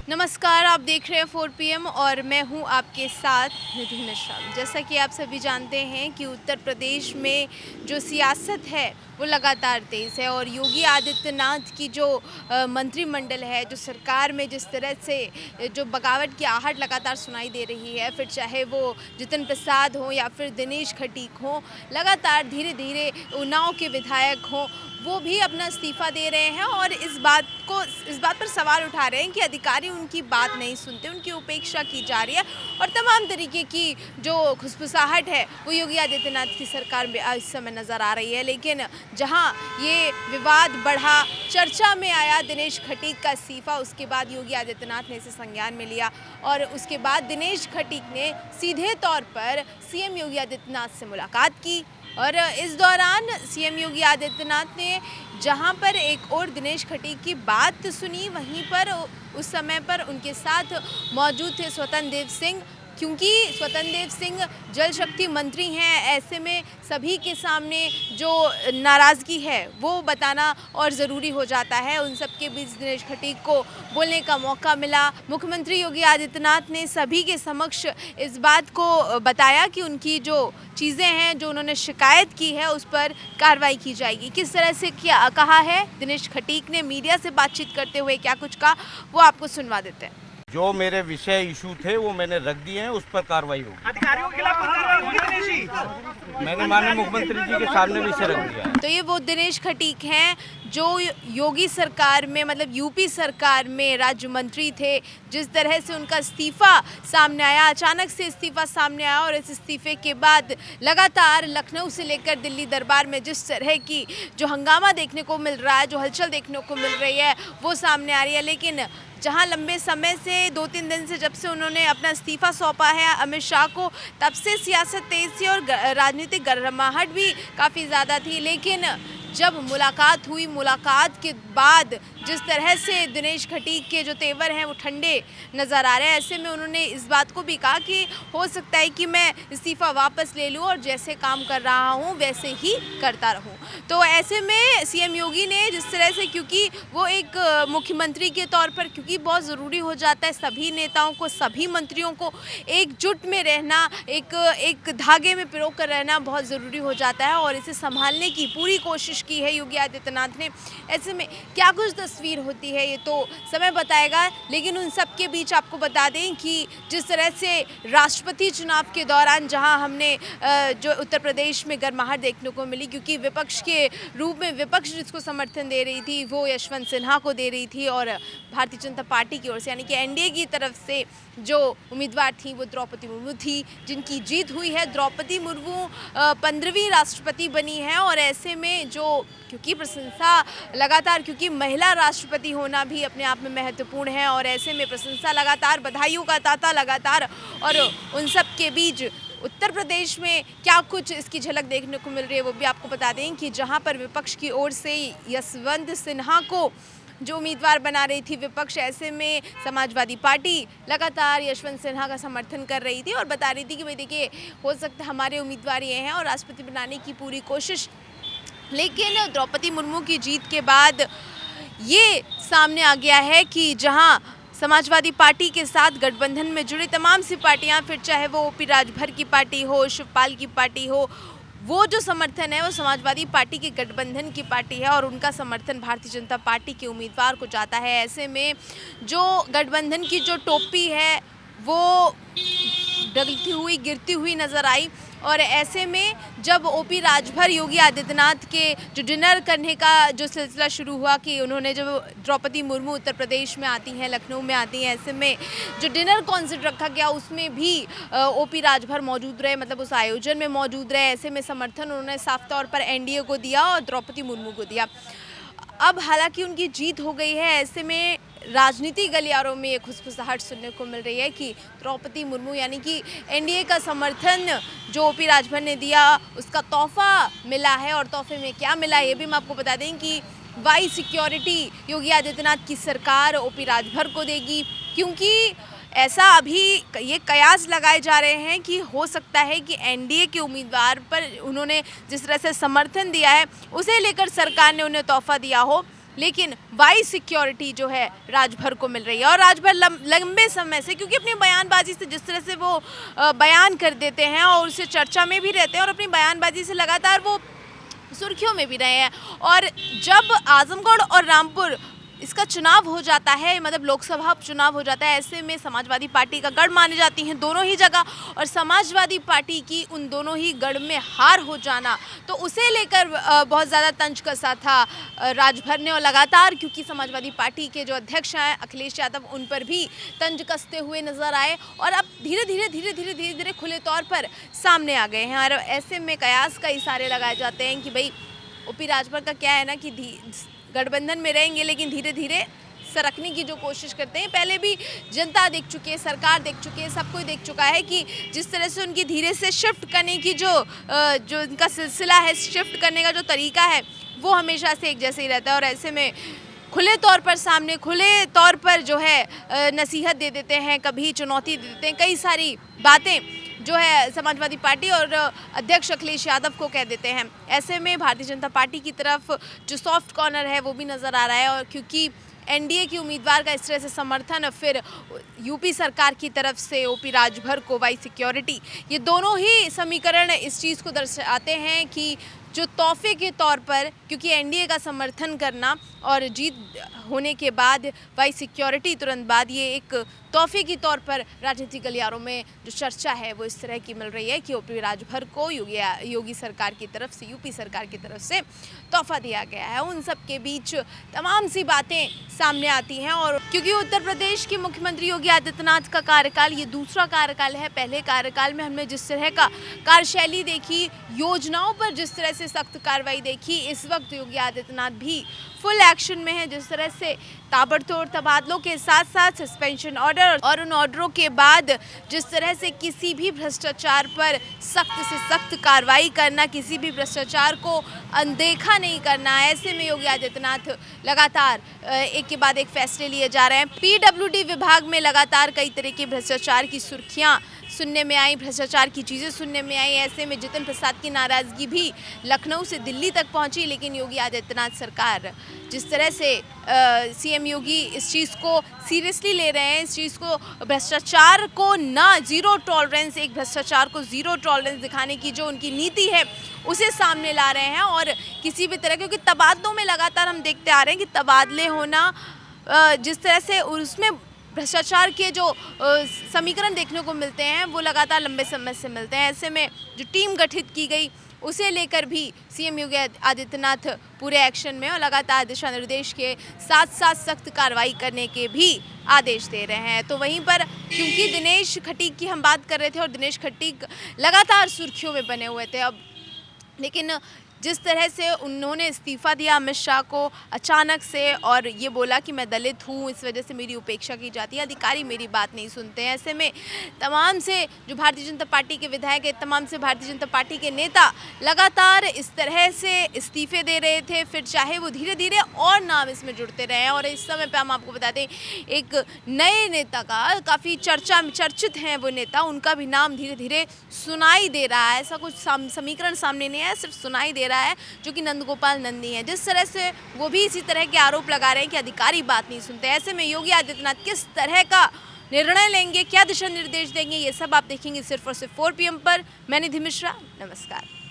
नमस्कार, आप देख रहे हैं 4 PM और मैं हूं आपके साथ निधि मिश्रा। जैसा कि आप सभी जानते हैं कि उत्तर प्रदेश में जो सियासत है वो लगातार तेज़ है और योगी आदित्यनाथ की जो मंत्रिमंडल है, जो सरकार में जिस तरह से जो बगावत की आहट लगातार सुनाई दे रही है, फिर चाहे वो जितिन प्रसाद हों या फिर दिनेश खटीक हों, लगातार धीरे धीरे उन्नाव के विधायक हों, वो भी अपना इस्तीफ़ा दे रहे हैं और इस बात पर सवाल उठा रहे हैं कि अधिकारी उनकी बात नहीं सुनते, उनकी उपेक्षा की जा रही है और तमाम तरीके की जो खुसफुसाहट है वो योगी आदित्यनाथ की सरकार में इस समय नज़र आ रही है। लेकिन जहां ये विवाद बढ़ा, चर्चा में आया दिनेश खटीक का इस्तीफ़ा, उसके बाद योगी आदित्यनाथ ने इसे संज्ञान में लिया और उसके बाद दिनेश खटीक ने सीधे तौर पर सीएम योगी आदित्यनाथ से मुलाकात की और इस दौरान सीएम योगी आदित्यनाथ ने जहां पर एक और दिनेश खटीक की बात सुनी, वहीं पर उस समय पर उनके साथ मौजूद थे स्वतंत्र देव सिंह, क्योंकि स्वतंत्र देव सिंह जल शक्ति मंत्री हैं। ऐसे में सभी के सामने जो नाराज़गी है वो बताना और ज़रूरी हो जाता है। उन सब के बीच दिनेश खटीक को बोलने का मौका मिला। मुख्यमंत्री योगी आदित्यनाथ ने सभी के समक्ष इस बात को बताया कि उनकी जो चीज़ें हैं, जो उन्होंने शिकायत की है, उस पर कार्रवाई की जाएगी। किस तरह से क्या कहा है दिनेश खटीक ने, मीडिया से बातचीत करते हुए क्या कुछ कहा, वो आपको सुनवा देते हैं। जो मेरे विषय इशू थे वो मैंने रख दिए हैं, उस पर कार्रवाई होगी। अधिकारियों के खिलाफ कार्रवाई होगी दिनेश जी? मैंने माननीय मुख्यमंत्री जी के सामने भी इसे रख दिया है। तो ये वो दिनेश खटीक हैं जो योगी सरकार में, मतलब यूपी सरकार में राज्य मंत्री थे। जिस तरह से उनका इस्तीफ़ा सामने आया, अचानक से इस्तीफ़ा सामने आया और इस इस्तीफ़े के बाद लगातार लखनऊ से लेकर दिल्ली दरबार में जिस तरह की जो हंगामा देखने को मिल रहा है, जो हलचल देखने को मिल रही है, वो सामने आ रही है। लेकिन जहां लंबे समय से 2-3 दिन से जब से उन्होंने अपना इस्तीफ़ा सौंपा है अमित शाह को, तब से सियासत तेज थी और राजनीतिक गर्माहट भी काफ़ी ज़्यादा थी। लेकिन जब मुलाकात हुई, मुलाकात के बाद जिस तरह से दिनेश खटीक के जो तेवर हैं वो ठंडे नज़र आ रहे हैं, ऐसे में उन्होंने इस बात को भी कहा कि हो सकता है कि मैं इस्तीफ़ा वापस ले लूँ और जैसे काम कर रहा हूँ वैसे ही करता रहूँ। तो ऐसे में सीएम योगी ने जिस तरह से, क्योंकि वो एक मुख्यमंत्री के तौर पर, क्योंकि बहुत ज़रूरी हो जाता है सभी नेताओं को, सभी मंत्रियों को एकजुट में रहना, एक धागे में पिरो कर रहना बहुत ज़रूरी हो जाता है और इसे संभालने की पूरी कोशिश की है योगी आदित्यनाथ ने। ऐसे में क्या कुछ तस्वीर होती है ये तो समय बताएगा, लेकिन उन सब के बीच आपको बता दें कि जिस तरह से राष्ट्रपति चुनाव के दौरान जहां हमने जो उत्तर प्रदेश में गर्माहट देखने को मिली, क्योंकि विपक्ष के रूप में विपक्ष जिसको समर्थन दे रही थी वो यशवंत सिन्हा को दे रही थी और भारतीय जनता पार्टी की ओर से, यानी कि एनडीए की तरफ से जो उम्मीदवार थी वो द्रौपदी मुर्मू थी, जिनकी जीत हुई है। द्रौपदी मुर्मू 15वीं राष्ट्रपति बनी है और ऐसे में जो, क्योंकि प्रशंसा लगातार, क्योंकि महिला राष्ट्रपति होना भी अपने आप में महत्वपूर्ण है और ऐसे में प्रशंसा लगातार, बधाइयों का तांता लगातार, और उन सब के बीच उत्तर प्रदेश में क्या कुछ इसकी झलक देखने को मिल रही है वो भी आपको बता दें कि जहां पर विपक्ष की ओर से यशवंत सिन्हा को जो उम्मीदवार बना रही थी विपक्ष, ऐसे में समाजवादी पार्टी लगातार यशवंत सिन्हा का समर्थन कर रही थी और बता रही थी कि भाई देखिए, हो सकता है हमारे उम्मीदवार ये हैं और राष्ट्रपति बनाने की पूरी कोशिश। लेकिन द्रौपदी मुर्मू की जीत के बाद ये सामने आ गया है कि जहां समाजवादी पार्टी के साथ गठबंधन में जुड़ी तमाम सी पार्टियां, फिर चाहे वो ओपी राजभर की पार्टी हो, शिवपाल की पार्टी हो, वो जो समर्थन है वो समाजवादी पार्टी के गठबंधन की पार्टी है और उनका समर्थन भारतीय जनता पार्टी के उम्मीदवार को जाता है। ऐसे में जो गठबंधन की जो टोपी है वो डगती हुई, गिरती हुई नज़र आई और ऐसे में जब ओपी राजभर योगी आदित्यनाथ के जो डिनर करने का जो सिलसिला शुरू हुआ, कि उन्होंने जब द्रौपदी मुर्मू उत्तर प्रदेश में आती हैं, लखनऊ में आती हैं, ऐसे में जो डिनर कॉन्सर्ट रखा गया उसमें भी ओपी राजभर मौजूद रहे, मतलब उस आयोजन में मौजूद रहे। ऐसे में समर्थन उन्होंने साफ तौर पर एनडीए को दिया और द्रौपदी मुर्मू को दिया। अब हालांकि उनकी जीत हो गई है, ऐसे में राजनीतिक गलियारों में ये खुसफुसाहट सुनने को मिल रही है कि द्रौपदी मुर्मू, यानी कि एनडीए का समर्थन जो ओपी राजभर ने दिया उसका तोहफा मिला है और तोहफे में क्या मिला ये भी मैं आपको बता दें कि वाई सिक्योरिटी योगी आदित्यनाथ की सरकार ओपी राजभर को देगी, क्योंकि ऐसा अभी ये कयास लगाए जा रहे हैं कि हो सकता है कि एनडीए के उम्मीदवार पर उन्होंने जिस तरह से समर्थन दिया है उसे लेकर सरकार ने उन्हें तोहफा दिया हो। लेकिन वाई सिक्योरिटी जो है राजभर को मिल रही है। और राजभर लंबे समय से, क्योंकि अपनी बयानबाजी से जिस तरह से वो बयान कर देते हैं और उससे चर्चा में भी रहते हैं और अपनी बयानबाजी से लगातार वो सुर्खियों में भी रहे हैं। और जब आजमगढ़ और रामपुर इसका चुनाव हो जाता है, मतलब लोकसभा चुनाव हो जाता है, ऐसे में समाजवादी पार्टी का गढ़ मानी जाती हैं दोनों ही जगह, और समाजवादी पार्टी की उन दोनों ही गढ़ में हार हो जाना, तो उसे लेकर बहुत ज़्यादा तंज कसा था राजभर ने। और लगातार क्योंकि समाजवादी पार्टी के जो अध्यक्ष हैं अखिलेश यादव, उन पर भी तंज कसते हुए नजर आए और अब धीरे धीरे खुले तौर पर सामने आ गए हैं। और ऐसे में कयास का इशारे लगाए जाते हैं कि भाई ओपी राजभर का क्या है ना कि गठबंधन में रहेंगे लेकिन धीरे धीरे सरकने की जो कोशिश करते हैं। पहले भी जनता देख चुकी है, सरकार देख चुकी है, सब कोई देख चुका है कि जिस तरह से उनकी धीरे से शिफ्ट करने की जो उनका सिलसिला है, शिफ्ट करने का जो तरीका है, वो हमेशा से एक जैसे ही रहता है। और ऐसे में खुले तौर पर सामने, खुले तौर पर जो है नसीहत दे देते हैं, कभी चुनौती दे देते हैं, कई सारी बातें जो है समाजवादी पार्टी और अध्यक्ष अखिलेश यादव को कह देते हैं। ऐसे में भारतीय जनता पार्टी की तरफ जो सॉफ्ट कॉर्नर है वो भी नज़र आ रहा है। और क्योंकि एनडीए की उम्मीदवार का इस तरह से समर्थन, फिर यूपी सरकार की तरफ से ओपी राजभर को वाई सिक्योरिटी, ये दोनों ही समीकरण इस चीज़ को दर्शाते हैं कि जो तोहफे के तौर पर, क्योंकि एनडीए का समर्थन करना और जीत होने के बाद वाई सिक्योरिटी तुरंत बाद, ये एक तोहफे के तौर पर राजनीतिक गलियारों में जो चर्चा है वो इस तरह की मिल रही है कि ओपी राजभर को योगी सरकार की तरफ से, यूपी सरकार की तरफ से तोहफा दिया गया है। उन सब के बीच तमाम सी बातें सामने आती हैं। और क्योंकि उत्तर प्रदेश के मुख्यमंत्री योगी आदित्यनाथ का कार्यकाल ये दूसरा कार्यकाल है, पहले कार्यकाल में हमने जिस तरह का कार्यशैली देखी, योजनाओं पर जिस तरह से सख्त कार्रवाई देखी, इस वक्त योगी आदित्यनाथ भी फुल एक्शन में है। जिस तरह से ताबड़तोड़ तबादलों के साथ साथ सस्पेंशन ऑर्डर और उन ऑर्डरों के बाद जिस तरह से किसी भी भ्रष्टाचार पर सख्त से सख्त कार्रवाई करना, किसी भी भ्रष्टाचार को अनदेखा नहीं करना, ऐसे में योगी आदित्यनाथ लगातार एक के बाद एक फैसले लिए जा रहे हैं। पीडब्ल्यूडी विभाग में लगातार कई तरह के भ्रष्टाचार की सुर्खियां सुनने में आई, भ्रष्टाचार की चीज़ें सुनने में आई। ऐसे में जितिन प्रसाद की नाराज़गी भी लखनऊ से दिल्ली तक पहुंची, लेकिन योगी आदित्यनाथ सरकार जिस तरह से सीएम योगी इस चीज़ को सीरियसली ले रहे हैं, इस चीज़ को, भ्रष्टाचार को ना ज़ीरो टॉलरेंस, एक भ्रष्टाचार को ज़ीरो टॉलरेंस दिखाने की जो उनकी नीति है उसे सामने ला रहे हैं। और किसी भी तरह, क्योंकि तबादलों में लगातार हम देखते आ रहे हैं कि तबादले होना, जिस तरह से उसमें भ्रष्टाचार के जो समीकरण देखने को मिलते हैं वो लगातार लंबे समय से मिलते हैं। ऐसे में जो टीम गठित की गई उसे लेकर भी सीएम योगी आदित्यनाथ पूरे एक्शन में और लगातार दिशा निर्देश के साथ साथ सख्त कार्रवाई करने के भी आदेश दे रहे हैं। तो वहीं पर क्योंकि दिनेश खटीक की हम बात कर रहे थे और दिनेश खटीक लगातार सुर्खियों में बने हुए थे, अब लेकिन जिस तरह से उन्होंने इस्तीफ़ा दिया अमित शाह को अचानक से और ये बोला कि मैं दलित हूँ, इस वजह से मेरी उपेक्षा की जाती है, अधिकारी मेरी बात नहीं सुनते हैं। ऐसे में तमाम से जो भारतीय जनता पार्टी के विधायक हैं, तमाम से भारतीय जनता पार्टी के नेता लगातार इस तरह से इस्तीफे दे रहे थे, फिर चाहे वो धीरे धीरे और नाम इसमें जुड़ते रहे। और इस समय पे हम आपको बता दें एक नए नेता का, काफ़ी चर्चित हैं वो नेता, उनका भी नाम धीरे धीरे सुनाई दे रहा है। ऐसा कुछ समीकरण सामने नहीं है, सिर्फ सुनाई दे रहा है, जो कि नंदगोपाल नंदी हैं। जिस तरह से वो भी इसी तरह के आरोप लगा रहे हैं कि अधिकारी बात नहीं सुनते। ऐसे में योगी आदित्यनाथ किस तरह का निर्णय लेंगे, क्या दिशा निर्देश देंगे, ये सब आप देखेंगे सिर्फ और सिर्फ 4 PM पर। मैं निधि मिश्रा, नमस्कार।